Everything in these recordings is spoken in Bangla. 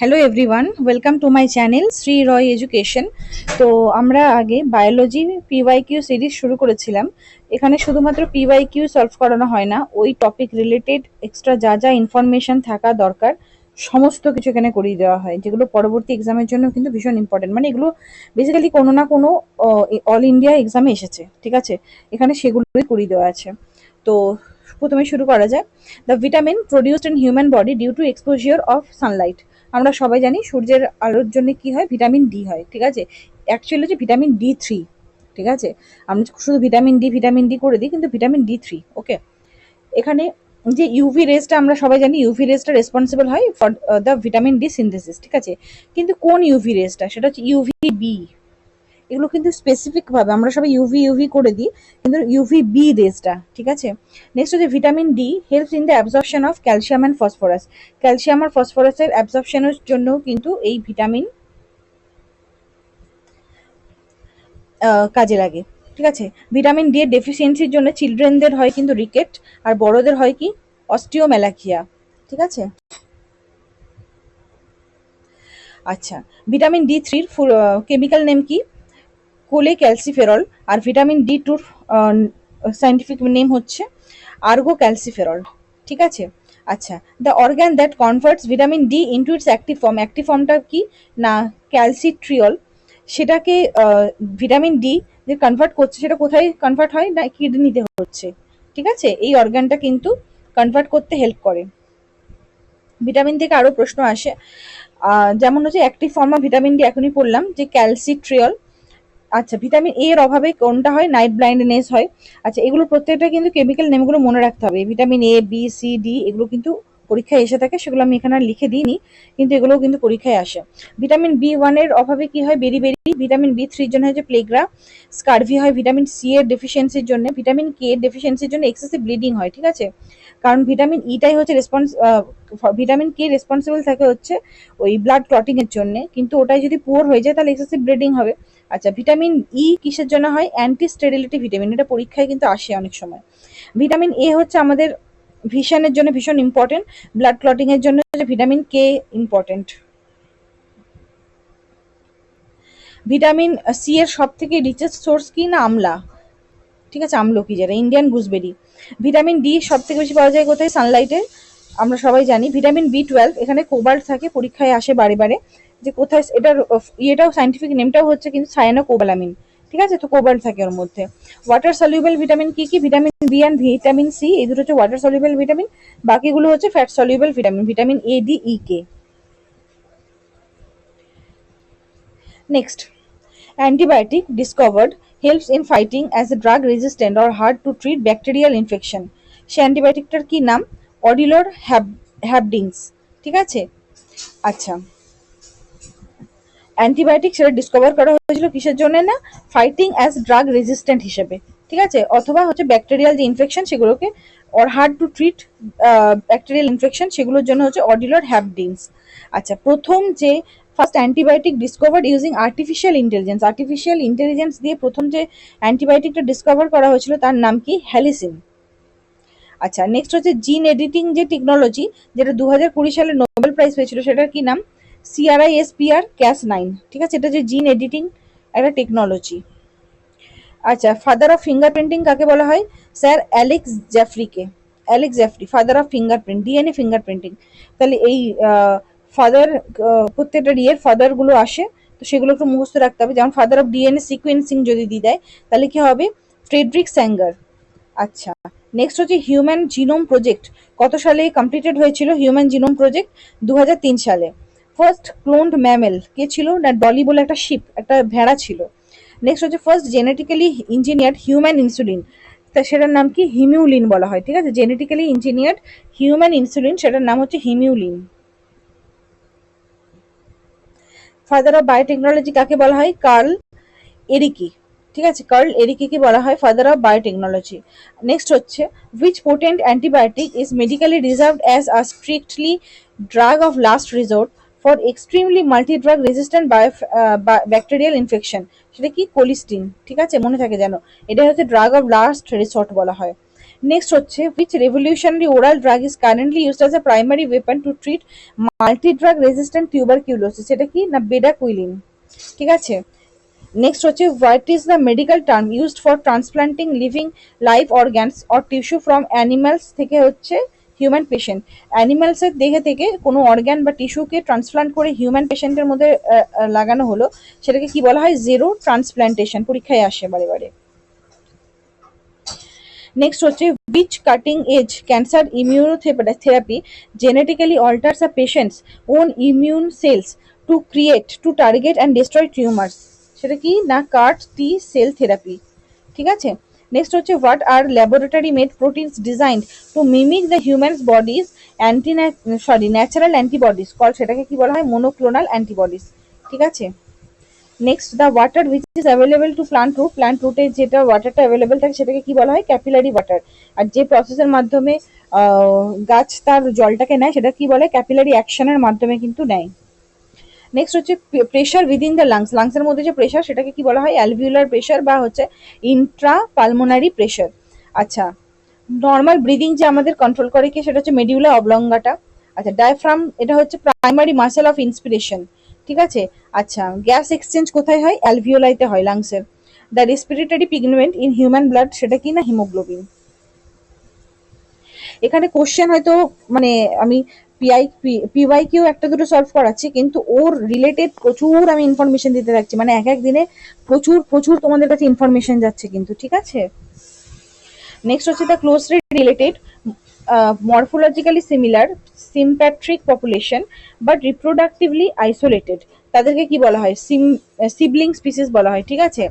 Hello everyone, welcome to my channel Shri Roy education. তো আমরা আগে বায়োলজি পিওয়াইকিউ সিরিজ শুরু করেছিলাম। এখানে শুধুমাত্র পিওয়াইকিউ সলভ করানো হয় না, ওই টপিক রিলেটেড এক্সট্রা যা যা ইনফরমেশন থাকা দরকার সমস্ত কিছু এখানে করিয়ে দেওয়া হয়, যেগুলো পরবর্তী এক্সামের জন্য কিন্তু ভীষণ ইম্পর্টেন্ট। মানে এগুলো বেসিক্যালি কোনো না কোনো অল ইন্ডিয়া এক্সামে এসেছে, ঠিক আছে? এখানে সেগুলোই করিয়ে দেওয়া আছে। তো প্রথমে শুরু করা যায়। The vitamin produced in human body due to exposure of sunlight. আমরা সবাই জানি সূর্যের আলোর জন্য কি হয়, ভিটামিন ডি হয়, ঠিক আছে? অ্যাকচুয়ালি হচ্ছে ভিটামিন ডি 3, ঠিক আছে? আমরা শুধু ভিটামিন ডি করে দিই, কিন্তু ভিটামিন ডি 3, ওকে? এখানে যে ইউভি রেসটা আমরা সবাই জানি, ইউভি রেসটা রেসপন্সিবল হয় for the vitamin D synthesis, ঠিক আছে? কিন্তু কোন ইউভি রেসটা, সেটা হচ্ছে ইউভি বি। এগুলো কিন্তু স্পেসিফিক ভাবে আমরা সবাই ইউভি ইউভি করে দিই, কিন্তু ইউভি বি রেসটা, ঠিক আছে? নেক্সট হচ্ছে vitamin D helps in the absorption of calcium and phosphorus. Calcium আর ফসফরাসের অ্যাবজর্পশনের জন্য কিন্তু এই ভিটামিন কাজে লাগে, ঠিক আছে? ভিটামিন ডি এর ডেফিসিয়েন্সির জন্য চিলড্রেনদের হয় কিন্তু রিকেট, আর বড়দের হয় কি অস্টিওমেলাকিয়া, ঠিক আছে? আচ্ছা, ভিটামিন ডি 3 কেমিক্যাল নেম কি? কোলে ক্যালসিফেরল। আর ভিটামিন ডি 2 সাইন্টিফিক নেম হচ্ছে আর্গো ক্যালসিফেরল, ঠিক আছে? আচ্ছা, the organ that converts vitamin D into it's active ফর্মটা কি? না ক্যালসিট্রিয়ল। সেটাকে ভিটামিন ডি যে কনভার্ট করছে, সেটা কোথায় কনভার্ট হয়? না কিডনিতে হচ্ছে, ঠিক আছে? এই অর্গানটা কিন্তু কনভার্ট করতে হেল্প করে। ভিটামিন থেকে আরো প্রশ্ন আসে, যেমন হচ্ছে active form of vitamin D এখনই পড়লাম যে ক্যালসিট্রিয়ল। আচ্ছা, ভিটামিন এ এর অভাবে কোনটা হয়? নাইট ব্লাইন্ডনেস হয়। আচ্ছা, এগুলো প্রত্যেকটা কিন্তু কেমিক্যাল নেমগুলো মনে রাখতে হবে। Vitamin A B C D এগুলো কিন্তু পরীক্ষায় এসে থাকে, সেগুলো আমি এখানে আর লিখে দিইনি, কিন্তু এগুলো কিন্তু পরীক্ষায় আসে। ভিটামিন বি 1 এর অভাবে কি হয়? বেরি। ভিটামিন বি 3 এর জন্য হচ্ছে প্লেগ্রা। স্কারভি হয় ভিটামিন সি এর ডেফিসিয়েন্সির জন্য। ভিটামিন কে এর ডেফিসিয়েন্সির জন্য এক্সেসিভ ব্লিডিং হয়, ঠিক আছে? কারণ ভিটামিন ইটাই হচ্ছে ভিটামিন কে রেসপন্সিবল থাকে হচ্ছে ওই ব্লাড ক্লটিং এর জন্য, কিন্তু ওটাই যদি পুয়ার হয়ে যায় তাহলে এক্সেসিভ ব্লিডিং হবে। আচ্ছা, ভিটামিন ই কিসের জন্য হয়? অ্যান্টি স্টেরিলিটি ভিটামিন, এটা পরীক্ষায় কিন্তু আসে অনেক সময়। ভিটামিন এ হচ্ছে আমাদের ভিশনের জন্য ভীষণ ইম্পর্টেন্ট। ব্লাড ক্লটিং এর জন্য vitamin K important. Vitamin C এর সব থেকে রিচেস্ট সোর্স কি? না আমলা, ঠিক আছে? আমলকি, যেটা ইন্ডিয়ান গুজবেরি। ভিটামিন ডি সব থেকে বেশি পাওয়া যায় কোথায়? সানলাইটে। আমরা সবাই জানি ভিটামিন বি 12 এখানে কোবাল্ট থাকে, পরীক্ষায় আসে বারে বারে যে কোথায় এটার ইয়েটাও সাইন্টিফিক নেমটাও হচ্ছে কিন্তু সায়ানো কোবালামিন, ঠিক আছে? তো কোবাল্ট থাকে ওর মধ্যে। ওয়াটার সলিউবল ভিটামিন কি কি? Vitamin B and vitamin C, এই দুটো হচ্ছে ওয়াটার সলিউবল ভিটামিন। বাকিগুলো হচ্ছে fat soluble vitamin, vitamin A D E K. Next, antibiotic discovered helps in fighting as a drug resistant or hard to treat bacterial infection. সে অ্যান্টিবায়োটিকটার কি নাম? অডিলোর হ্যাবডিংস, ঠিক আছে? আচ্ছা, অ্যান্টিবায়োটিক সেটা ডিসকভার করা হয়েছিল কিসের জন্য? না ফাইটিং অ্যাজ ড্রাগ রেজিস্ট্যান্ট হিসেবে, ঠিক আছে? অথবা হচ্ছে ব্যাকটেরিয়াল যে ইনফেকশন সেগুলোকে, or hard to treat bacterial infection, সেগুলোর জন্য হচ্ছে অডিলোর হ্যাবডিংস। আচ্ছা, প্রথম যে first antibiotic discovered using artificial intelligence দিয়ে প্রথম যে অ্যান্টিবায়োটিকটা ডিসকভার করা হয়েছিল তার নাম কি? হ্যালিসিন। আচ্ছা, নেক্সট হচ্ছে জিন এডিটিং যে টেকনোলজি, যেটা 2020 সালে নোবেল প্রাইজ পেয়েছিল, সেটার কি নাম? CRISPR-Cas9, ঠিক আছে? এটা যে জিন এডিটিং একটা টেকনোলজি। আচ্ছা, ফাদার অফ ফিঙ্গারপ্রিন্টিং কাকে বলা হয়? স্যার অ্যালেক্স জ্যাফরিকে। Alec Jeffreys father of fingerprint, DNA fingerprinting. তাহলে এই ফাদার, প্রত্যেকটা ইয়ের ফাদার গুলো আসে, তো সেগুলো একটু মুখস্থ রাখতে হবে। যেমন ফাদার অফ ডিএনএ সিকোয়েন্সিং যদি দিয়ে দেয় তাহলে কি হবে? Frederick Sanger. আচ্ছা, নেক্সট হচ্ছে হিউম্যান জিনোম প্রজেক্ট কত সালে কমপ্লিটেড হয়েছিল? হিউম্যান জিনোম প্রজেক্ট 2003 সালে। ফার্স্ট ক্লোনড ম্যামেল কে ছিল? না ডলি বলে একটা শিপ, একটা ভেড়া ছিল। নেক্সট হচ্ছে first genetically engineered human insulin, তা সেটার নাম কি? হিমিউলিন বলা হয়, ঠিক আছে? জেনেটিক্যালি ইঞ্জিনিয়ার্ড হিউম্যান ইনসুলিন, সেটার নাম হচ্ছে হিমিউলিন। ফাদার অফ বায়োটেকনোলজি কাকে বলা হয়? কার্ল এরিকি, ঠিক আছে? কার্ল এরিকিকে বলা হয় ফাদার অফ বায়োটেকনোলজি। নেক্সট হচ্ছে which potent antibiotic is medically reserved as a strictly drug of last resort for extremely multi-drug resistant bacterial infection? সেটা কি? কোলিস্টিন, ঠিক আছে? মনে থাকে যেন, এটা হচ্ছে ড্রাগ অফ লাস্ট রিসর্ট বলা হয়। নেক্সট হচ্ছে which revolutionary oral drug is currently used as a primary weapon to treat multi drug resistant tuberculosis? এটা কি না বেডাকুইলিন, ঠিক আছে। নেক্সট হচ্ছে what is the medical term used for transplanting living live organs or tissue from animals থেকে হচ্ছে হিউম্যান পেশেন্ট। অ্যানিমালসের দেহে থেকে কোনো অর্গান বা টিস্যুকে ট্রান্সপ্লান্ট করে হিউম্যান পেশেন্টের মধ্যে লাগানো হলো, সেটাকে কি বলা হয়? জিরো ট্রান্সপ্লান্টেশন, পরীক্ষায় আসে বারে বারে। নেক্সট হচ্ছে which cutting edge cancer immunotherapy genetically alters a patient's own immune cells to target and destroy tumors? সেটা কি না কার্ট টি সেল থেরাপি, ঠিক আছে। নেক্সট হচ্ছে what are laboratory made proteins designed two mimic the humans bodies natural antibodies call, সেটাকে কি বলা হয়? মনোক্লোনাল অ্যান্টিবডিজ, ঠিক আছে। Next the water which is available to plant রুটে যেটা ওয়াটারটা অ্যাভেলেবল থাকে সেটাকে কি বলা হয়? Capillary water. আর যে প্রসেসের মাধ্যমে গাছ তার জলটাকে নেয় সেটা কি বলে? ক্যাপিলারি অ্যাকশনের মাধ্যমে কিন্তু নেয়। নেক্সট হচ্ছে প্রেশার উইদিন দ্য লাংস, লাংসের মধ্যে যে প্রেশার সেটাকে কি বলা হয়? অ্যালভিউলার প্রেশার বা হচ্ছে ইন্ট্রা পালমোনারি প্রেশার। আচ্ছা, নর্মাল ব্রিদিং যে আমাদের কন্ট্রোল করে কি, সেটা হচ্ছে মেডিউলা অবলঙ্গাটা। আচ্ছা, ডায়াফ্রাম এটা হচ্ছে প্রাইমারি মাসেল অফ ইন্সপিরেশন, ঠিক আছে। আচ্ছা, গ্যাস এক্সচেঞ্জ কোথায় হয়? অ্যালভিওলাইতে হয়, লাংসের। The respiratory pigment in human blood সেটা কি না হিমোগ্লোবিন। এখানে কোশ্চেন হয়তো মানে আমি পিওয়াই কিউ একটা দুটো সলভ করাচ্ছি, কিন্তু ওর রিলেটেড প্রচুর আমি ইনফরমেশন দিতে থাকছি, মানে এক এক দিনে প্রচুর প্রচুর তোমাদের কাছে ইনফরমেশন যাচ্ছে কিন্তু, ঠিক আছে। নেক্সট হচ্ছে the closely related morphologically similar sympatric population but reproductively isolated, তাদেরকে কি বলা হয়? সিবলিং স্পিসিস বলা হয়, ঠিক আছে।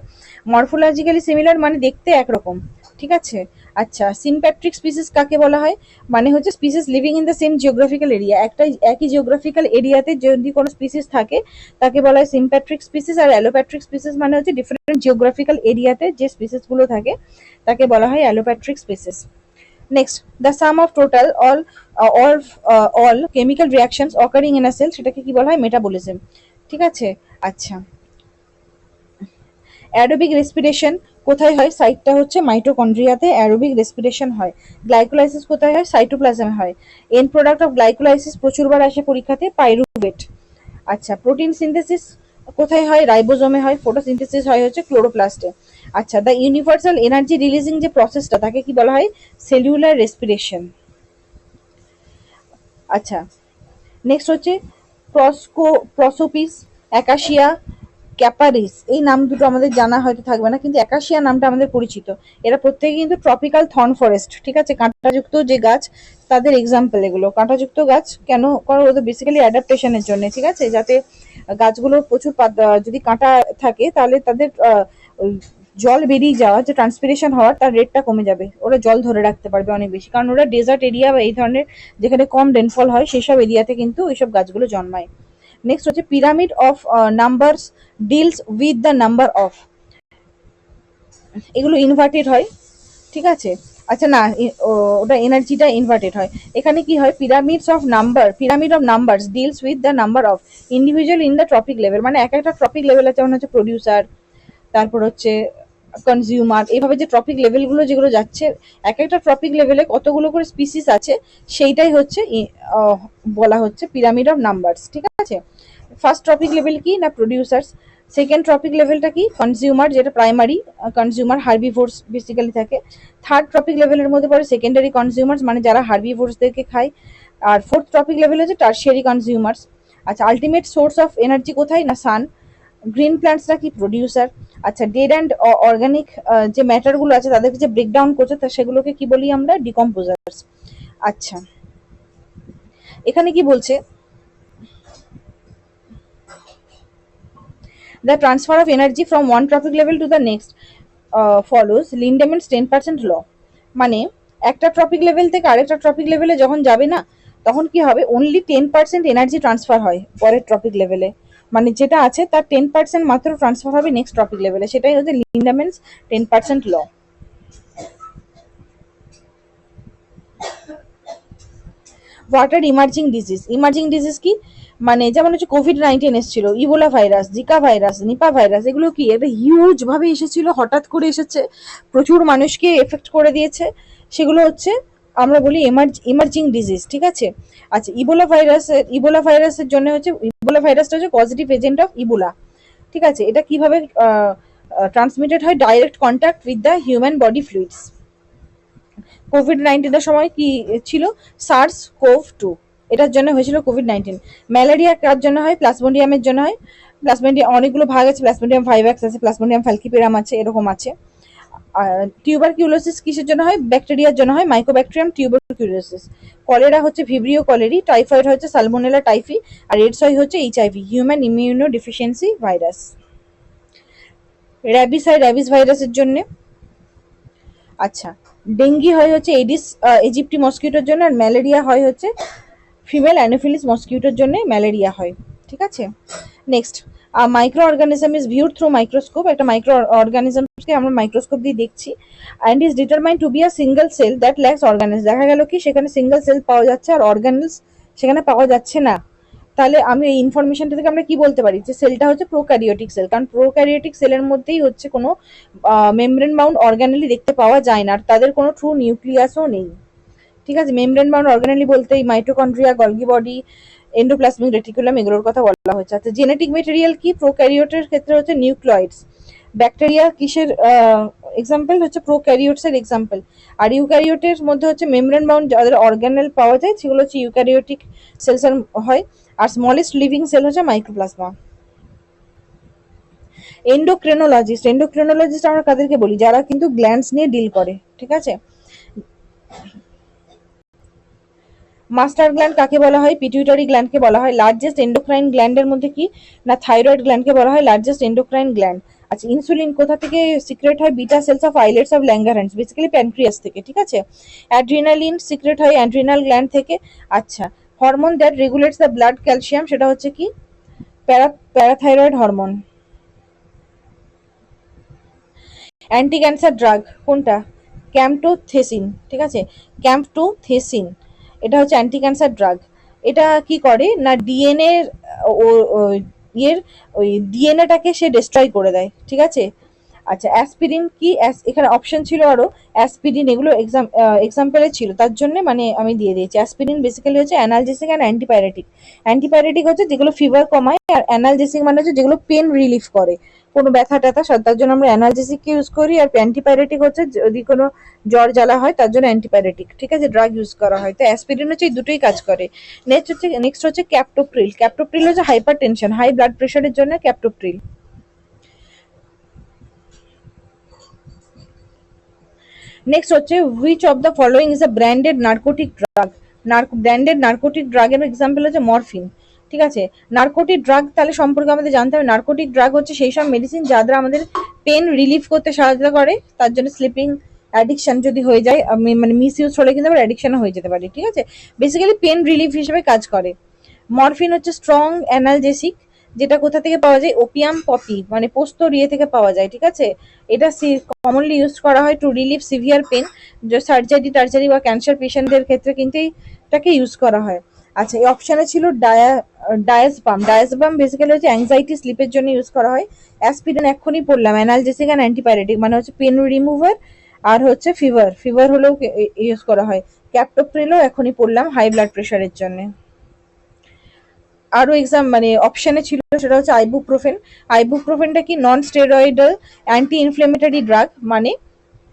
মরফোলজিক্যালি সিমিলার মানে দেখতে একরকম, ঠিক আছে। আচ্ছা, সিম্প্যাট্রিক স্পিসিস কাকে বলা হয়? মানে হচ্ছে species living in the same geographical area, একটা একই জিওগ্রাফিক্যাল এরিয়াতে যদি কোনো স্পিসিস থাকে তাকে বলা হয় সিম্প্যাট্রিক স্পিসিস। আর অ্যালোপ্যাট্রিক স্পিসিস মানে হচ্ছে ডিফারেন্ট জিওগ্রাফিক্যাল এরিয়াতে যে স্পিসিসগুলো থাকে তাকে বলা হয় allopatric species. Next the sum of total all chemical reactions occurring in a cell সেটাকে কি বলা হয়? মেটাবলিজম, ঠিক আছে। আচ্ছা, অ্যারোবিক রেসপিরেশন কোথায় হয়? সাইটটা হচ্ছে মাইটোকন্ড্রিয়াতে অ্যারোবিক রেসপিরেশন হয়। গ্লাইকোলাইসিস কোথায় হয়? সাইটোপ্লাজমে হয়। এন্ড প্রোডাক্ট অফ গ্লাইকোলাইসিস প্রচুরবার আসে পরীক্ষাতে, পাইরুভেট। আচ্ছা, প্রোটিন সিনথেসিস কোথায় হয়? রাইবোজোমে হয়। ফটোসিনথেসিস হয় হচ্ছে ক্লোরোপ্লাস্টে। আচ্ছা, দ্য ইউনিভার্সাল এনার্জি রিলিজিং যে প্রসেসটা তাকে কি বলা হয়? Cellular respiration. আচ্ছা, নেক্সট হচ্ছে প্রসোপিস, অ্যাকাশিয়া, ক্যাপারিস, এই নাম দুটো আমাদের জানা হয়তো থাকবে না, কিন্তু অ্যাকাশিয়া নামটা আমাদের পরিচিত। এরা প্রত্যেকে কিন্তু ট্রপিক্যাল থর্ন ফরেস্ট, ঠিক আছে, কাঁটাযুক্ত যে গাছ তাদের এক্সাম্পল এগুলো। কাঁটাযুক্ত গাছ কেন? কারণ ওদের বেসিক্যালি অ্যাডাপ্টেশনের জন্য, ঠিক আছে, যাতে গাছগুলো প্রচুর যদি কাঁটা থাকে তাহলে তাদের জল বেরিয়ে যাওয়া, যে ট্রান্সপিরেশন হওয়ার তার রেটটা কমে যাবে, ওরা জল ধরে রাখতে পারবে অনেক বেশি, কারণ ওরা ডেজার্ট এরিয়া বা এই ধরনের যেখানে কম রেনফল হয় সেসব এরিয়াতে কিন্তু ওইসব গাছগুলো জন্মায়। নেক্সট হচ্ছে pyramid of numbers deals with the number of, এগুলো ইনভার্টেড হয়, ঠিক আছে। আচ্ছা না, ওটা এনার্জিটা ইনভার্টেড হয়। এখানে কি হয়? Pyramid of numbers deals with the number of individual in the trophic level, মানে এক একটা ট্রপিক লেভেল আছে, যেমন হচ্ছে প্রডিউসার, তারপর হচ্ছে কনজিউমার, এইভাবে যে ট্রপিক লেভেলগুলো যেগুলো যাচ্ছে, এক একটা ট্রপিক লেভেলে কতগুলো করে স্পিসিস আছে সেইটাই হচ্ছে বলা হচ্ছে পিরামিড অফ নাম্বারস, ঠিক আছে। ফার্স্ট ট্রপিক লেভেল কি না? প্রডিউসার্স। সেকেন্ড ট্রপিক লেভেলটা কি? কনজিউমার, যেটা প্রাইমারি কনজিউমার, হার্বিভোরস বেসিক্যালি থাকে। থার্ড ট্রপিক লেভেলের মধ্যে পড়ে সেকেন্ডারি কনজিউমার্স, মানে যারা হার্বিভোরসদেরকে খায়। আর ফোর্থ ট্রপিক লেভেল হচ্ছে টার্সিয়ারি কনজিউমার্স। আচ্ছা, আলটিমেট সোর্স অফ এনার্জি কোথায় না? সান। গ্রিন প্ল্যান্টসরা কি? প্রডিউসার। আচ্ছা, ডেড অ্যান্ড অর্গানিক যে ম্যাটারগুলো আছে তাদেরকে যে ব্রেকডাউন করছে তা সেগুলোকে কি বলি আমরা? ডিকম্পোজার্স। আচ্ছা, এখানে কি বলছে? The transfer of energy from one trophic level to the next follows Lindemann's 10% law. মানে একটা ট্রপিক লেভেল থেকে আরেকটা ট্রপিক লেভেলে যখন যাবে না, তখন কি হবে? অনলি 10% এনার্জি ট্রান্সফার হয় পরের ট্রপিক লেভেলে, মানে যেটা আছে তার 10% মাত্র ট্রান্সফার হবে নেক্সট ট্রপিক লেভেলে, সেটাই হচ্ছে Lindeman's 10% law. What are emerging disease কি? মানে যেমন হচ্ছে কোভিড-19 এসেছিল, Ebola virus, Zika virus, Nipah virus, এগুলো কি এটা হিউজ ভাবে এসেছিল, হঠাৎ করে এসেছে, প্রচুর মানুষকে এফেক্ট করে দিয়েছে। সেগুলো হচ্ছে আমরা বলি ইমার্জিং ডিজিজ, ঠিক আছে। আচ্ছা, ইবোলা ভাইরাসের জন্য হচ্ছে, ইবোলা ভাইরাসটা হচ্ছে পজিটিভ এজেন্ট অফ ইবোলা, ঠিক আছে। এটা কিভাবে ট্রান্সমিটেড হয়? Direct contact with the human body fluids. COVID-19 এর সময় কি ছিল? সার্স কোভ টু, এটার জন্য হয়েছিল কোভিড-19। ম্যালেরিয়া কার জন্য হয়? প্লাজমোডিয়ামের জন্য হয়। প্লাজমোডিয়াম অনেকগুলো ভাগ আছে, প্লাজমোডিয়াম ভাইভাক্স আছে, প্লাজমোডিয়াম ফ্যালকিপেরাম আছে, এরকম আছে। টিউবারকিউলোসিস কিসের জন্য হয়? ব্যাকটেরিয়ার জন্য হয়, মাইকোব্যাকটেরিয়াম টিউবারকিউলোসিস। কলেরা হচ্ছে ভিব্রিও কলেরি, টাইফয়েড হচ্ছে সালমোনেলা টাইফি, আর এডস হচ্ছে HIV, human immuno deficiency virus. Rabies হয় র্যাবিস ভাইরাসের জন্য। আচ্ছা, ডেঙ্গি হয় হচ্ছে এডিস ইজিপ্টি মসকিউটোর জন্য, আর ম্যালেরিয়া হয় হচ্ছে ফিমেল অ্যানোফিলিস মসকিউটোর জন্য ম্যালেরিয়া হয়, ঠিক আছে। Next, micro organism is viewed through microscope. একটা মাইক্রো অর্গানিজমকে আমরা মাইক্রোস্কোপ দিয়ে দেখছি, and is determined to be a single cell that lakhs organelles. দেখা গেল কি সেখানে সিঙ্গেল সেল পাওয়া যাচ্ছে আর অর্গানেলস সেখানে পাওয়া যাচ্ছে না। তাহলে আমি এই ইনফরমেশনটা থেকে আমরা কি বলতে পারি? যে সেলটা হচ্ছে প্রোক্যারিওটিক সেল, কারণ প্রোক্যারিওটিক সেলের মধ্যেই হচ্ছে কোনো মেমব্রেন বাউন্ড অর্গানেলি দেখতে পাওয়া যায় না, আর তাদের কোনো ট্রু নিউক্লিয়াসও নেই, ঠিক আছে। মেমব্রেন বাউন্ড অর্গানেলি বলতে mitochondria, Golgi body, endoplasmic reticulum, এগুলোর কথা বলা হচ্ছে। আচ্ছা, জেনেটিক মেটেরিয়াল কি? প্রোক্যারিওটের ক্ষেত্রে হচ্ছে নিউক্লিয়েডস। ব্যাকটেরিয়া কিসের এক্সাম্পল? হচ্ছে প্রোক্যারিওটস এর এক্সাম্পল। আর ইউক্যারিওটের মধ্যে হচ্ছে মেমব্রেন বাউন্ড যাদের অর্গানেল পাওয়া যায় সেগুলো হচ্ছে ইউক্যারিওটিক সেলস হয়। আর স্মলেস্ট লিভিং সেল হচ্ছে মাইক্রোপ্লাজমা। এন্ডোক্রিনোলজিস্ট আমরা কাদেরকে বলি? যারা কিন্তু গ্ল্যান্ডস নিয়ে ডিল করে, ঠিক আছে। মাস্টার গ্ল্যান্ড কাকে বলা হয়? পিটুইটারি গ্ল্যান্ডকে বলা হয়। লার্জেস্ট এন্ডোক্রাইন গ্ল্যান্ডের মধ্যে কি? না থাইরয়েড গ্ল্যান্ডকে বলা হয় লার্জেস্ট এন্ডোক্রাইন গ্ল্যান্ড। আচ্ছা, ইনসুলিন কোথা থেকে সিক্রেট হয়? Beta cells of islets of Langerhans, basically pancreas থেকে, ঠিক আছে। অ্যাড্রিনালিন সিক্রেট হয় অ্যাড্রিনাল গ্ল্যান্ড থেকে। আচ্ছা, hormone that regulates the blood calcium, সেটা হচ্ছে কি? Parathyroid hormone. Anti cancer drug কোনটা? ক্যাম্পটোথেসিন, ঠিক আছে। ক্যাম্পটোথেসিন এটা হচ্ছে অ্যান্টি ক্যান্সার ড্রাগ। এটা কি করে না ডিএনএ ইয়ের ওই ডিএনএটাকে সে ডিস্ট্রয় করে দেয়, ঠিক আছে। আচ্ছা, অ্যাসপিরিন কি? এখানে অপশন ছিল আরো, অ্যাসপিরিন এগুলো এক্সাম্পলে ছিল, তার জন্য মানে আমি দিয়ে দিয়েছি। অ্যাসপিরিন বেসিক্যালি হচ্ছে অ্যানালজেসিক অ্যান্ড অ্যান্টিপাইরেটিক। অ্যান্টিপাইরেটিক হচ্ছে যেগুলো ফিভার কমায়, আর অ্যানালজেসিক মানে হচ্ছে যেগুলো পেন রিলিফ করে, কোনো ব্যথা ট্যাথা, তার জন্য আমরা অ্যানালজেসিক ইউজ করি। আর অ্যান্টিপাইরেটিক হচ্ছে যদি কোনো জ্বর জ্বালা হয় তার জন্য অ্যান্টিপাইরেটিক, ঠিক আছে, ড্রাগ ইউজ করা হয়। তো অ্যাসপিরিন হচ্ছে এই দুটোই কাজ করে। নেক্সট হচ্ছে ক্যাপটোপ্রিল। ক্যাপটোপ্রিল হচ্ছে হাইপার টেনশন, হাই ব্লাড প্রেশারের জন্য ক্যাপটোপ্রিল। নেক্সট হচ্ছে which of the following is a branded narcotic drug. Branded narcotic ড্রাগের এক্সাম্পল হচ্ছে মরফিন, ঠিক আছে। নার্কোটিক ড্রাগ তাহলে সম্পর্কে আমাদের জানতে হবে। নার্কোটিক ড্রাগ হচ্ছে সেই সব মেডিসিন যা দ্বারা আমাদের পেন রিলিফ করতে সাহায্য করে, তার জন্য স্লিপিং অ্যাডিকশন যদি হয়ে যায়, মানে মিস ইউজ হলে কিন্তু আবার অ্যাডিকশনও হয়ে যেতে পারে, ঠিক আছে। বেসিক্যালি পেন রিলিফ হিসেবে কাজ করে। মরফিন হচ্ছে স্ট্রং অ্যানালজেসিক, যেটা কোথা থেকে পাওয়া যায়? ওপিয়াম পপি মানে পোস্তর ইয়ে থেকে পাওয়া যায়, ঠিক আছে। এটা কমনলি ইউজ করা হয় টু রিলিভ সিভিয়ার পেন, যে সার্জারি বা ক্যান্সার পেশেন্টদের ক্ষেত্রে কিন্তু এটাকে ইউজ করা হয়। আচ্ছা, এই অপশনে ছিল ডায়াজপাম। ডায়াজপাম বেসিক্যালি হচ্ছে অ্যাংজাইটি স্লিপের জন্য ইউজ করা হয়। অ্যাসপিরিন এক্ষুনি পড়লাম, অ্যানালজেসিক অ্যান্ড অ্যান্টিপাইরেটিক, মানে হচ্ছে পেন রিমুভার। আর হচ্ছে ফিভার হলেও ইউজ করা হয়। ক্যাপটোপ্রিলও এখনই পড়লাম, হাই ব্লাড প্রেশারের জন্য। আরো মানে অপশনে ছিল, সেটা হচ্ছে আইবুপ্রোফেন। আইবুপ্রোফেনটা কি? Non steroidal anti inflammatory drug. মানে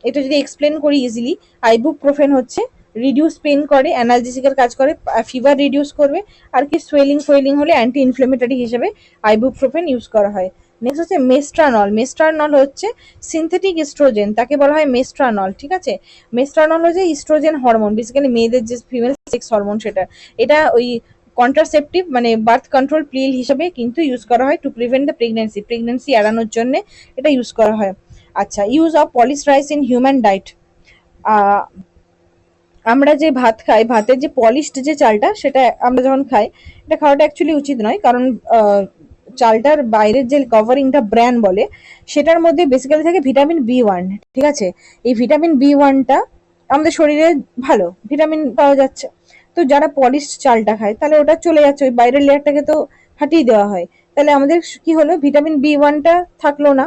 এটা যদি এক্সপ্লেন করি ইজিলি, আইবুপ্রোফেন হচ্ছে রিডিউস পেন করে, অ্যানালজেসিকের কাজ করে, ফিভার রিডিউস করবে, আর কি সোয়েলিং হলে অ্যান্টি ইনফ্লেমেটরি হিসেবে আইবুপ্রোফেন ইউজ করা হয়। নেক্সট হচ্ছে মেস্ট্রানল। মেস্ট্রানল হচ্ছে সিনথেটিক ইস্ট্রোজেন, তাকে বলা হয় মেস্ট্রানল, ঠিক আছে। মেস্ট্রানল হচ্ছে ইস্ট্রোজেন হরমোন, বেসিক্যালি মেয়েদের যে ফিমেল সেক্স হরমোন সেটা। এটা ওই কন্ট্রাসেপটিভ মানে বার্থ কন্ট্রোল পিল হিসেবে কিন্তু ইউজ করা হয় টু প্রিভেন্ট দ্য প্রেগনেন্সি এড়ানোর জন্য এটা ইউজ করা হয়। আচ্ছা, use of polish rice in human diet. আমরা যে ভাত খাই, ভাতের যে পলিশড যে চালটা, সেটা আমরা যখন খাই, এটা খাওয়াটা অ্যাকচুয়ালি উচিত নয়, কারণ চালটার বাইরের যে কভারিংটা ব্র্যান বলে, সেটার মধ্যে বেসিক্যালি থাকে ভিটামিন B1, ঠিক আছে। এই ভিটামিন B1টা আমাদের শরীরে ভালো ভিটামিন পাওয়া যাচ্ছে। তো যারা পলিশড চালটা খায় তাহলে ওটা চলে যাচ্ছে, ওই বাইরের লেয়ারটাকে তো হাটিয়ে দেওয়া হয়। তাহলে আমাদের কি হলো? ভিটামিন B1টা থাকলো না।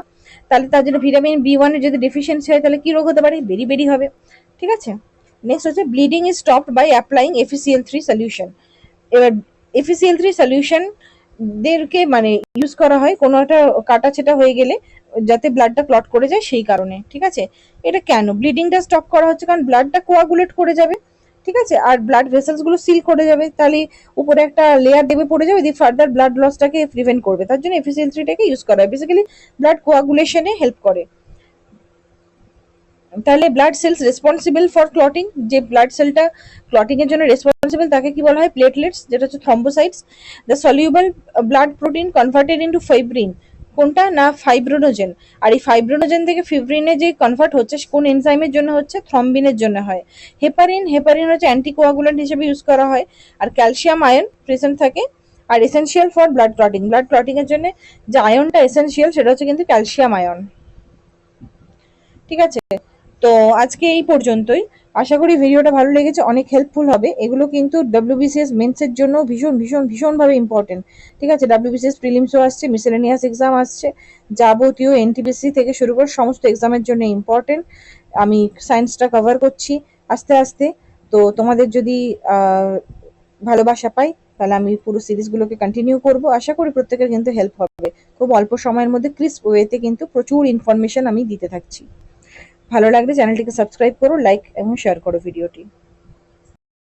তাহলে তার জন্য ভিটামিন B1 এর যদি ডেফিসিয়েন্সি হয় তাহলে কি রোগ হতে পারে? বেরি হবে, ঠিক আছে। নেক্সট হচ্ছে bleeding is stopped by applying FeCl3 solution. এবার FeCl3 সলিউশন দেরকে মানে ইউজ করা হয় কোনো একটা কাটা ছেটা হয়ে গেলে যাতে ব্লাডটা ক্লট করে যায় সেই কারণে, ঠিক আছে। এটা কেন ব্লিডিংটা স্টপ করা হচ্ছে, কারণ ব্লাডটা কোয়াগুলেট করে যাবে, ঠিক আছে, আর ব্লাড ভেসেলস গুলো সিল করে যাবে, তাহলে উপরে একটা লেয়ার দেবে পড়ে যাবে, দিয়ে ফার্দার ব্লাড লসটাকে প্রিভেন্ট করবে, তার জন্য FeCl3টাকে ইউজ করা হয়, বেসিক্যালি ব্লাড কোয়াগুলেশনে হেল্প করে। তাহলে blood cells responsible for clotting, যে ব্লাড সেলটা ক্লটিং এর জন্য রেসপন্সিবল তাকে কি বলা হয়, প্লেটলেটস, যেটা হচ্ছে thrombocytes. The soluble blood protein converted into fibrin, কোনটা না ফাইব্রোনোজেন, আর এই ফাইব্রোনোজেন থেকে ফিব্রিনে যে কনভার্ট হচ্ছে কোন এনজাইমের জন্য হচ্ছে, থ্রম্বিনের জন্য হয়। হেপারিন, হেপারিন হচ্ছে অ্যান্টিকোয়াগুলেন্ট হিসেবে ইউজ করা হয়। আর ক্যালসিয়াম আয়ন প্রেজেন্ট থাকে, আর essential for blood clotting, blood clotting এর জন্য যে আয়নটা এসেনশিয়াল সেটা হচ্ছে কিন্তু ক্যালসিয়াম আয়ন, ঠিক আছে। তো আজকে এই পর্যন্তই, আশা করি ভিডিওটা ভালো লেগেছে, অনেক হেল্পফুল হবে। এগুলো কিন্তু WBCS মেন্সের জন্য ভীষণ ভীষণ ভীষণভাবে ইম্পর্টেন্ট, ঠিক আছে। WBCS প্রিলিমসও আসছে, মিসেলেনিয়াস এক্সাম আসছে, যাবতীয় NTPC থেকে শুরু করে সমস্ত এক্সামের জন্য ইম্পর্টেন্ট। আমি সায়েন্সটা কভার করছি আস্তে আস্তে। তো তোমাদের যদি ভালোবাসা পাই তাহলে আমি পুরো সিরিজগুলোকে কন্টিনিউ করব, আশা করি প্রত্যেকের কিন্তু হেল্প হবে। খুব অল্প সময়ের মধ্যে ক্রিস্প ওয়েতে কিন্তু প্রচুর ইনফরমেশন আমি দিতে থাকছি। ভালো লাগলে চ্যানেলটিকে সাবস্ক্রাইব করো, লাইক এবং শেয়ার করো ভিডিওটি।